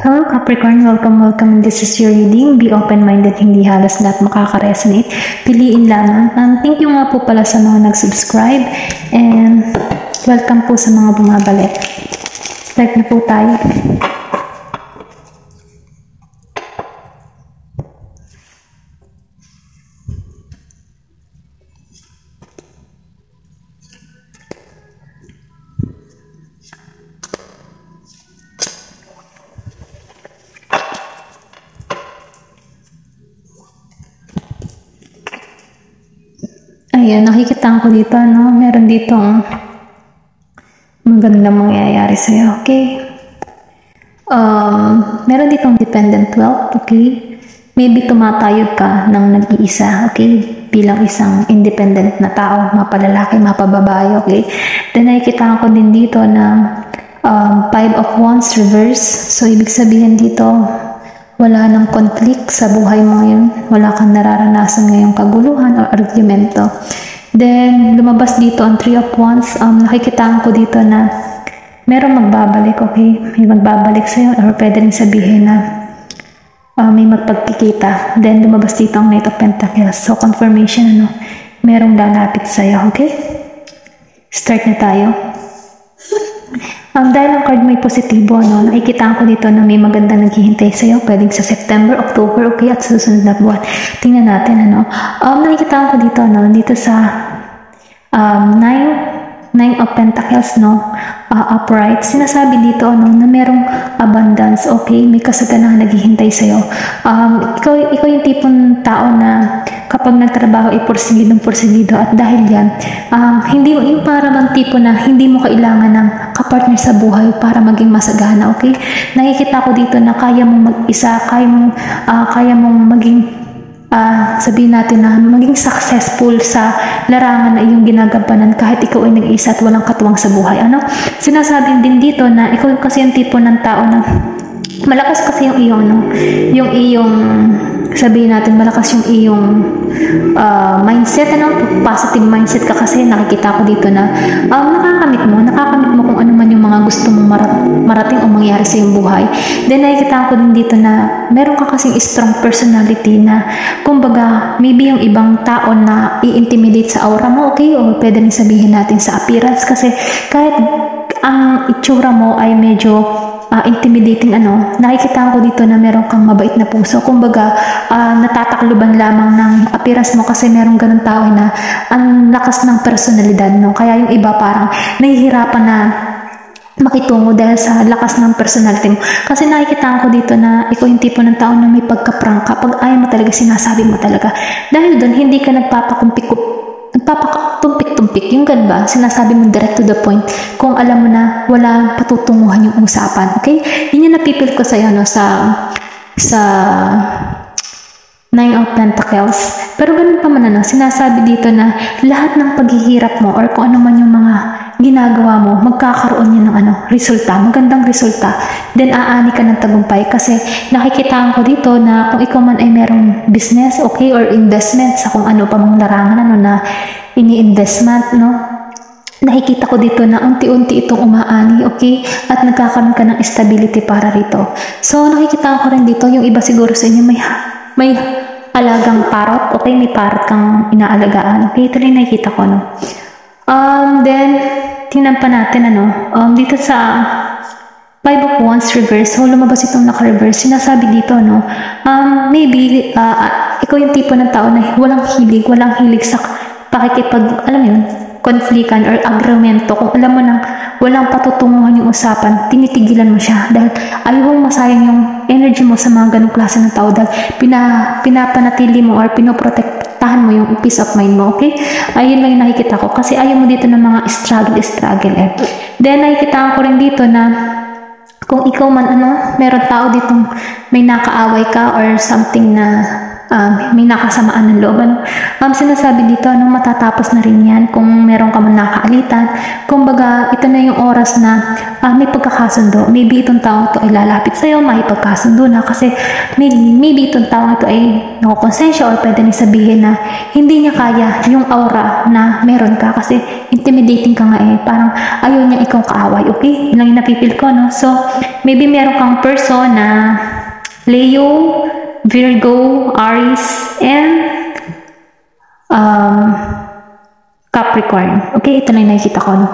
Hello Capricorn, welcome. This is your reading. Be open-minded, hindi halos lahat makaka-resonate. Piliin lamang. Thank you nga po pala sa mga nag-subscribe and welcome po sa mga bumabalik. Start na po tayo. Ayan, nakikita ko dito, no? Meron dito magandang mangyayari sa'yo, okay? Meron ditong dependent wealth, okay? Maybe tumatayog ka ng nag-iisa, okay? Bilang isang independent na tao, mapalalaki, mapababae, okay? Then nakikita ko din dito na 5 of Wands reverse. So, ibig sabihin dito, wala nang conflict sa buhay mo ngayon. Wala kang nararanasan ngayong kaguluhan o argumento. Then, lumabas dito ang 3 of Wands. Nakikita ko dito na merong magbabalik, okay? May magbabalik sa'yo or pwede rin sabihin na may magpagkikita. Then, lumabas dito ang Knight of Pentacles. So, confirmation, merong lalapit sa'yo, okay? Start na tayo. Dahil ang card may positibo, nakikita ko dito na may magandang naghihintay sa'yo, pwedeng sa September, October, okay, at sa susunod na buwan. Tingnan natin, nakikita ko dito, dito sa 9 of Pentacles, upright. Sinasabi dito, na merong abundance, okay, may kasaganahan naghihintay sa'yo. Ikaw yung tipong tao na kapag nagtrabaho ay porsigido at dahil yan, hindi mo yung para bang tipo na hindi mo kailangan ng kapartner sa buhay para maging masagana, okay? Nakikita ko dito na kaya mong mag-isa, kaya mong maging sabihin natin na maging successful sa larangan na iyong ginagampanan kahit ikaw ay nag-isa at walang katuwang sa buhay. Sinasabi din dito na ikaw kasi yung tipo ng tao na malakas kasi yung iyong sabihin natin, malakas yung iyong mindset, positive mindset ka kasi nakikita ko dito na nakakamit mo kung ano man yung mga gusto mong marating o mangyari sa iyong buhay. Then nakikita ko din dito na meron ka kasing strong personality na kumbaga maybe yung ibang tao na i-intimidate sa aura mo, okay, o pwede rin sabihin natin sa appearance kasi kahit ang itsura mo ay medyo intimidating, nakikita ko dito na meron kang mabait na puso. Kumbaga, natatakluban lamang ng appearance mo kasi merong ganun tao na ang lakas ng personalidad, Kaya yung iba parang nahihirapan na makitungo dahil sa lakas ng personality mo. Kasi nakikita ko dito na ikaw yung tipo ng tao na may pagka-prank. Kapag ayaw mo talaga, sinasabi mo talaga. Dahil doon, hindi ka nagpapatumpik-tumpik, yung ganun ba? Sinasabi mo direct to the point kung alam mo na wala patutunguhan yung usapan, okay? Yun yung napipil ko sa'yo, sa 9 of Pentacles. Pero ganun pa man, sinasabi dito na lahat ng paghihirap mo or kung ano man yung mga ginagawa mo, magkakaroon yan ng resulta, magandang resulta. Then aani ka ng tagumpay kasi nakikita ko dito na kung ikaw man ay merong business, okay, or investment sa kung ano pa mang larangan na ini-investment, nakikita ko dito na unti-unti itong umaani, okay, at nagkakaroon ka ng stability para rito. So nakikita ko rin dito, yung iba siguro sa inyo may alagang parrot, okay, may parrot kang inaalagaan, okay, ito rin nakikita ko, then tingnan pa natin, dito sa 5 of Wands reverse, lumabas itong naka-reverse. Sinasabi dito, maybe, ikaw yung tipo ng tao na walang hilig sa alam yun, konflikan or agreemento. Kung alam mo nang walang patutunguhan yung usapan, tinitigilan mo siya dahil ayaw mong masayang yung energy mo sa mga ganong klase ng tao dahil pinapanatili mo or pinoprotektahan mo yung peace of mind mo, okay? Ayun lang yung nakikita ko kasi ayaw mo dito ng mga struggle Then nakikita ko rin dito na kung ikaw man meron tao ditong may nakaaway ka or something na may nakasamaan ng loob. Sinasabi dito, matatapos na rin yan kung meron ka man nakaalitan. Kumbaga, ito na yung oras na may pagkakasundo. Maybe itong taong ito ay lalapit sa'yo, may pagkasundo na kasi maybe itong taong ito ay nakukonsensya or pwede niya sabihin na hindi niya kaya yung aura na meron ka kasi intimidating ka nga parang ayaw niya ikaw kaaway, okay? Yun lang yung napipil ko, no? So, maybe meron kang person na Leo, Virgo, Aries, and Capricorn. Okay, ito na yung nakikita ko, no?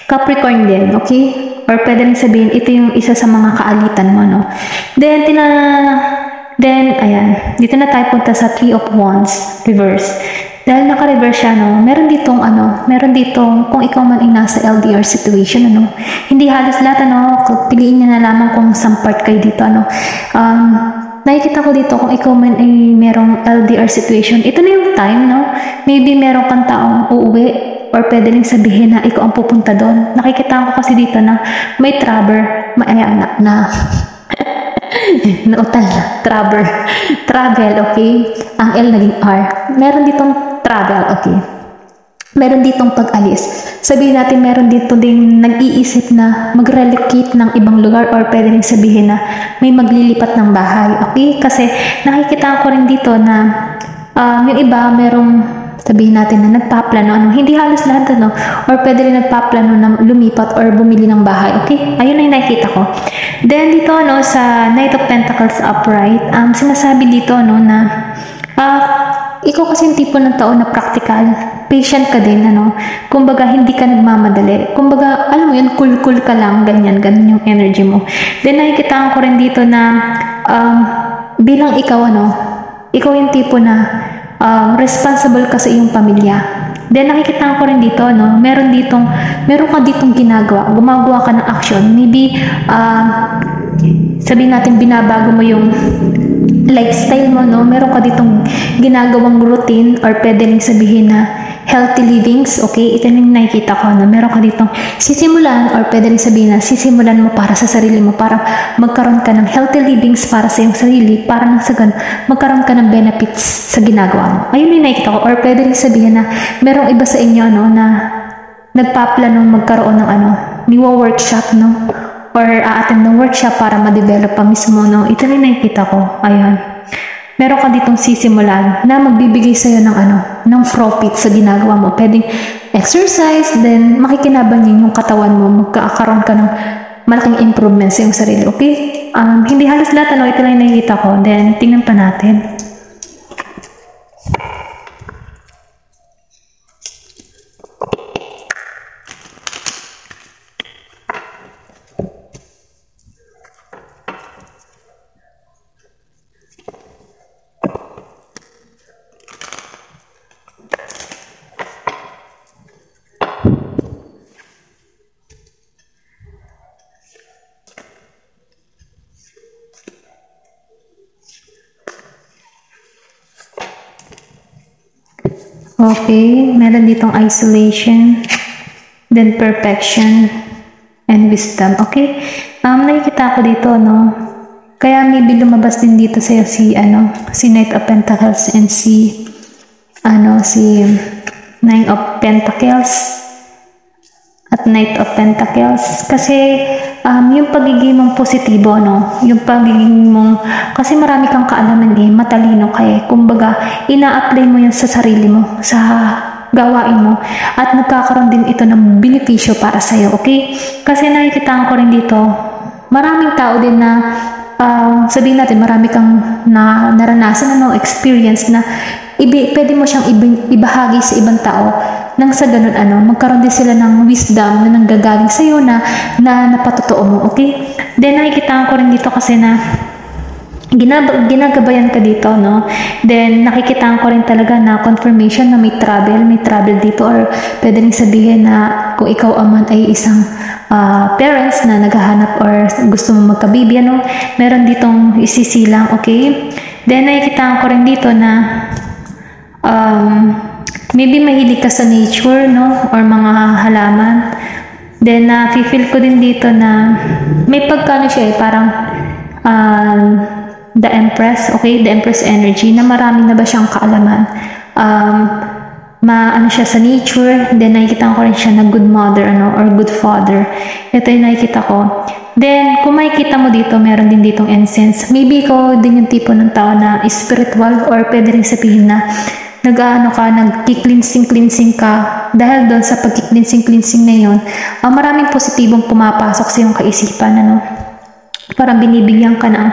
Capricorn din, okay? Or pwede rin sabihin, ito yung isa sa mga kaalitan mo, no? Then, ayan, dito na tayo punta sa Three of Wands, reverse. Dahil naka-reverse siya, no? Meron ditong, kung ikaw man ay nasa LDR situation, hindi halos lahat, piliin niya na lamang kung saan part kayo dito, nakikita ko dito kung ikaw man ay merong LDR situation, ito na yung time, no? Maybe meron kang taong uuwi or pwede rin sabihin na ikaw ang pupunta doon. Nakikita ko kasi dito na may nautal na, travel, okay? Ang L naging R. Meron ditong travel, okay? Meron ditong pag-alis. Sabihin natin meron dito din nag-iisip na mag-relocate ng ibang lugar or pwede rin sabihin na may maglilipat ng bahay, okay? Kasi nakikita ko rin dito na yung iba merong sabihin natin na nagpaplano, hindi halos lahat, or pwede rin nagpaplano na lumipat or bumili ng bahay, okay? Ayun na yung nakikita ko. Then dito, sa Knight of Pentacles upright, sinasabi dito, na ikaw kasi yung tipo ng tao na practical, patient ka din, kumbaga hindi ka nagmamadali, kumbaga alam mo yun, cool ka lang, ganyan yung energy mo. Then nakikita ko rin dito na bilang ikaw, ikaw yung tipo na responsible ka sa iyong pamilya. Then nakikita ko rin dito, meron ka ditong gumagawa ka ng action. Maybe sabihin natin binabago mo yung lifestyle mo, meron ka ditong ginagawang routine or pwede rin sabihin na healthy livings, okay? Ito yung nakikita ko, meron ka ditong sisimulan or pwede rin sabihin na sisimulan mo para sa sarili mo, para magkaroon ka ng healthy livings para sa iyong sarili, para nang sa ganun, magkaroon ka ng benefits sa ginagawa mo. Ayun yung nakikita ko. Or pwede rin sabihin na merong iba sa inyo, na nagpaplano magkaroon ng niwa-workshop, or a-attend ng workshop para ma-develop pa mismo, Ito yung nakikita ko. Ayun. Meron ka ditong sisimulan na magbibigay sa'yo ng profit sa ginagawa mo. Pwedeng exercise, then makikinabang yung katawan mo, magkakaroon ka ng malaking improvement sa iyong sarili, okay? Hindi halos lahat, ito lang yung nakikita ko. Then, tingnan pa natin. Okay, meron ditong isolation, then perfection, and wisdom. Okay, nakikita ko dito, kaya maybe lumabas din dito sa'yo si Knight of Pentacles and si Nine of Pentacles at Knight of Pentacles. Kasi yung pagiging mong positibo, yung pagiging mong, kasi marami kang kaalaman matalino kaya, kumbaga, ina-apply mo yan sa sarili mo, sa gawain mo, at nagkakaroon din ito ng benepisyo para sa'yo, okay? Kasi nakikita ko rin dito, maraming tao din na, sabihin natin, marami kang naranasan, experience na, pwede mo siyang ibahagi sa ibang tao, nang sa ganun, magkaroon din sila ng wisdom na nanggagaling sa'yo na napatotoo mo, okay? Then, nakikita ko rin dito kasi na ginagabayan ka dito, Then, nakikita ko rin talaga na confirmation na may travel dito, or pwede rin sabihin na kung ikaw aman ay isang parents na naghahanap or gusto mo magkabibi, meron ditong isisilang, okay? Then, nakikita ko rin dito na maybe mahilig ka sa nature, or mga halaman. Then, feel ko din dito na may pagkano siya, parang the Empress, okay, the Empress energy, na marami na ba siyang kaalaman. Ano siya sa nature, then nakikita ko rin siya na good mother, or good father. Ito yung nakikita ko. Then, kung makikita mo dito, meron din ditong incense. Maybe ikaw din yung tipo ng tao na spiritual, or pwede rin sabihin na nag-cleansing ka. Dahil doon sa pag-cleansing na yun, maraming positibong pumapasok sa iyong kaisipan, parang binibigyan ka ng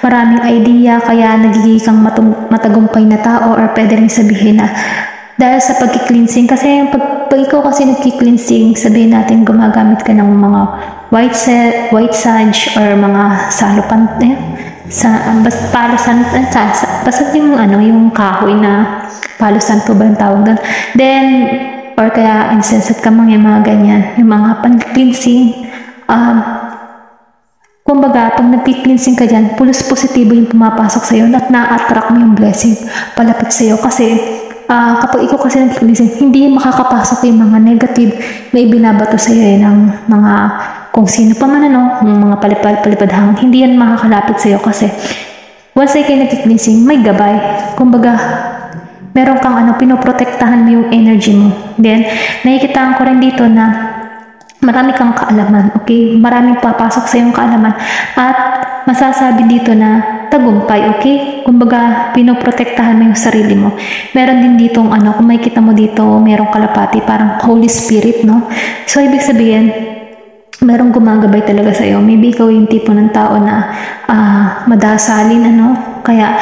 maraming idea, kaya nagiging kang matagumpay na tao, or pwede rin sabihin na dahil sa pag-cleansing, kasi pag ikaw kasi nag-cleansing, sabihin natin gumagamit ka ng mga white sage or mga salupan, palusan, basta yung kahoy na palusan po ba yung tawag doon. Then, or kaya incense at kamang yung mga ganyan, yung mga pang-cleansing. Kumbaga, pag nag-cleansing ka dyan, positibo yung pumapasok sa'yo at na-attract mo yung blessing palapit sa'yo. Kasi, kapag ikaw kasi nag-cleansing, hindi makakapasok yung mga negative na ibinabato sa'yo ng mga kung sino pa man, mga palipad hangin. Hindi yan makakalapit sa'yo kasi once ay kayo nag-cleansing, may gabay. Kumbaga, meron kang pinoprotektahan mo yung energy mo. Then, nakikita ko rin dito na marami kang kaalaman, okay? Maraming papasok sa iyong kaalaman at masasabi dito na tagumpay, okay? Kumbaga, pinoprotektahan mo yung sarili mo. Meron din ditong kung makikita mo dito, merong kalapati, parang Holy Spirit, no? So, ibig sabihin, merong gumagabay talaga sa iyo. Maybe ikaw yung tipo ng tao na madasalin, kaya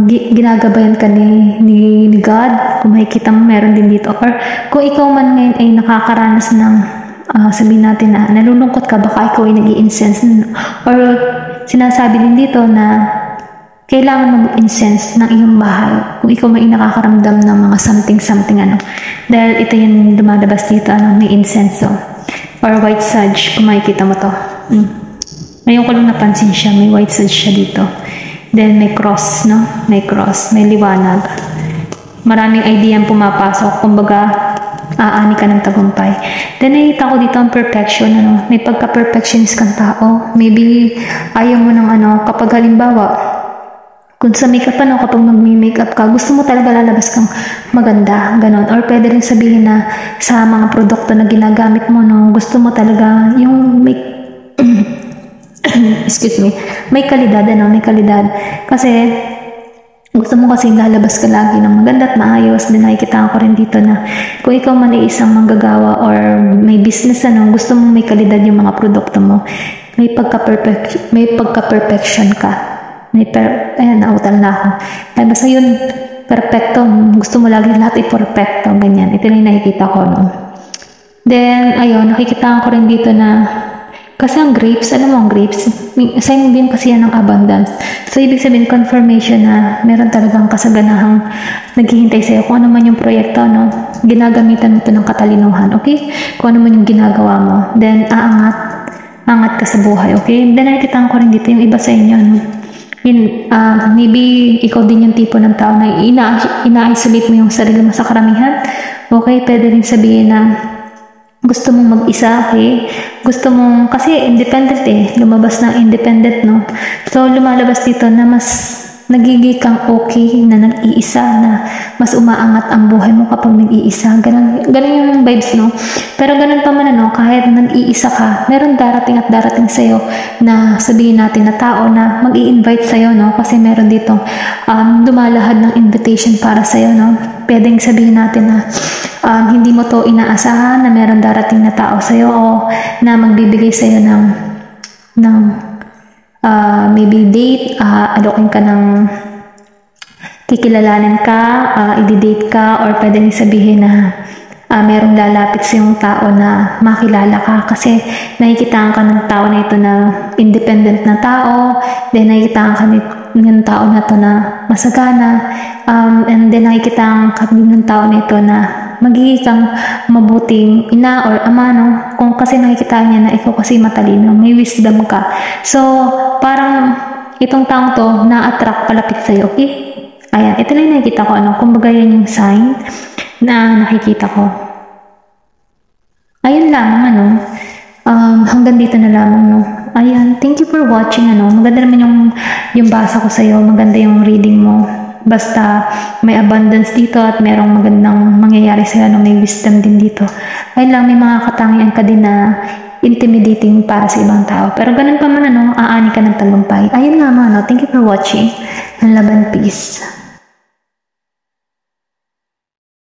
ginagabayan ka ni God. Kung makikita mo, meron din dito. Or kung ikaw man ngayon ay nakakaranas ng sabihin natin na nalulungkot ka, baka ikaw ay nag-i-incense. Or sinasabi din dito na kailangan mo mag-incense ng iyong bahay kung ikaw may nakakaramdam ng mga something dahil ito yung lumalabas dito, may incense or white sage, kung makikita mo to. Ngayon ko lang napansin siya, may white sage siya dito. Then may cross, may cross, may liwanag. Maraming idea ang pumapasok, kumbaga aani ka ng tagumpay. Then nakita ko dito ang perfection, may pagka-perfectionist kang tao. Maybe ayaw mo ng kapag halimbawa, kung sa makeup kapag mag-makeup ka, gusto mo talaga lalabas kang maganda, ganon. Or pwede rin sabihin na sa mga produkto na ginagamit mo, gusto mo talaga yung excuse me, may kalidad, may kalidad. Kasi gusto mo kasi lalabas ka lagi ng maganda at maayos. Din nakikita ko rin dito na kung ikaw man ay isang manggagawa or may business, gusto mo may kalidad yung mga produkto mo, may pagka-perfection ka. Ayan, nautal na ako. Ay, basta yun, perfecto. Gusto mo lagi lahat i-perfecto, ganyan. Ito na yung nakikita ko, Then, ayun, nakikita ko rin dito na, kasi ang grapes, alam mo ang grapes, sign din kasi yan ng abundance. So, ibig sabihin, confirmation na meron talagang kasaganahang naghihintay sa'yo. Kung ano man yung proyekto, ginagamitan mo ito ng katalinuhan, okay? Kung ano man yung ginagawa mo. Then, aangat ka sa buhay, okay? Then, nakikita ko rin dito yung iba sa inyo, maybe ikaw din yung tipo ng tao na ina-isolate mo yung sarili mo sa karamihan. Okay, pwede rin sabihin na gusto mong mag-isa, okay? Gusto mong, kasi independent lumabas ng independent, So, lumalabas dito na mas nagiging kang okay na nag-iisa, na mas umaangat ang buhay mo kapag nag-iisa. Ganun yung vibes, Pero ganun pa man, kahit nag-iisa ka, meron darating sa'yo na sabihin natin na tao na mag-i-invite sa'yo, Kasi meron ditong dumalahad ng invitation para sa'yo, Pwedeng sabihin natin na hindi mo to inaasahan na meron darating na tao sa'yo o na magbibigay sa'yo ng maybe date, alokin ka ng kikilalanin ka, i-date ka, or pwede rin sabihin na merong lalapit sa yung tao na makilala ka kasi nakikitaan ka ng tao na ito na independent na tao, then nakikitaan ka ng tao na ito na masagana, and then nakikitaan ka ng tao na ito na magiging kang mabuting ina or ama, kung kasi nakikita niya na ikaw kasi matalino, may wisdom ka. So, parang itong taong to na-attract palapit sa'yo, okay? Ayan, ito lang nakikita ko, kumbaga yan yung sign na nakikita ko. Ayun lamang, hanggang dito na lamang, Ayan, thank you for watching, ano. Maganda naman yung basa ko sa'yo, maganda yung reading mo. Basta may abundance dito at merong magandang mangyayari sa'yo, ano, may wisdom din dito. Ayun lang, may mga katangian ka din na intimidating para sa ibang tao. Pero ganun pa man, ano, aani ka ng tagumpay. Ayun nga, ano, thank you for watching. Ang laban, peace.